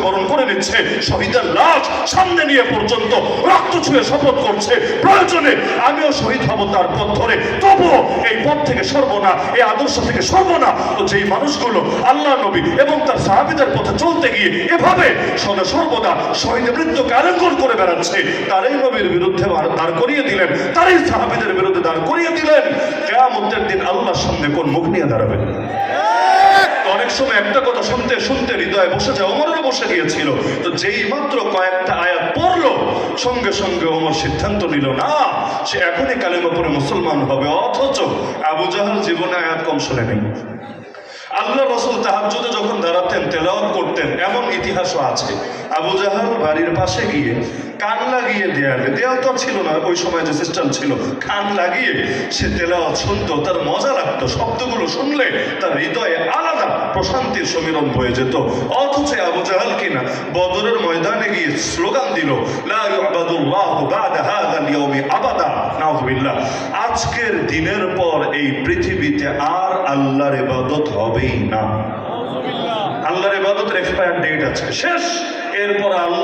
বরণ করে নিচ্ছে, শহীদের লাশ সামনে নিয়ে পর্যন্ত রক্ত ছুঁয়ে শপথ করছে, প্রয়োজনে আমিও শহীদ হব তার পথ ধরে, তবুও এই পথ থেকে সরব না, এই আদর্শ থেকে সরব না। তো যেই মানুষগুলো আল্লাহ নবী এবং তার সাহাবীদের পথে চলতে গিয়ে এভাবে সদা সর্বদা শহীদ মৃত্যুকে আলিঙ্গন করে বেড়াচ্ছে, তারই নবীর বিরুদ্ধে দাঁড় করিয়ে দিলেন, তারই সাহাবীদের বিরুদ্ধে দাঁড় করিয়ে দিলেন। কিয়ামতের দিন আল্লাহর সামনে কোন মুখ নিয়ে দাঁড়াবে? অনেক সময় একটা কথা শুনতে শুনতে হৃদয়ে বসে যায়, ওমরেরও বসে গিয়েছিল। তো যেই মাত্র কয়েকটা আয়াত পড়লো, সঙ্গে সঙ্গে ওমর সিদ্ধান্ত নিল না, সে এখনই কালেমা পড়ে মুসলমান হবে। অথচ আবু জাহল জীবনে আয়াত কম শুনে নেই। আল্লাহ রাসূল তাহাজ্জুদে যখন দাঁড়াতেন, তেলাওয়াত করতেন, এমন ইতিহাসও আছে আবু জাহল বাড়ির পাশে গিয়ে কান লাগিয়ে দেয়াল তো ছিল না ওই সময়, যে সিস্টেম ছিল, কান লাগিয়ে সে তেলাওয়াত শুনতো, তার মজা লাগতো, শব্দগুলো শুনলে তার হৃদয়ে আলাদা প্রশান্তির সমীরণ হয়ে যেত। অথচ আবু জাহল কিনা বদরের ময়দানে গিয়ে স্লোগান দিল, লা ইউবাদুল্লাহু বা'দা হাযাল ইয়াউমি আবাদা, নাউযুবিল্লাহ, আজকের দিনের পর এই পৃথিবীতে আর আল্লাহর ইবাদত হবেই না। আল্লাহর ইবাদতের এক্সপায়ার ডেট আছে, শেষ। এরপর আল্লাহ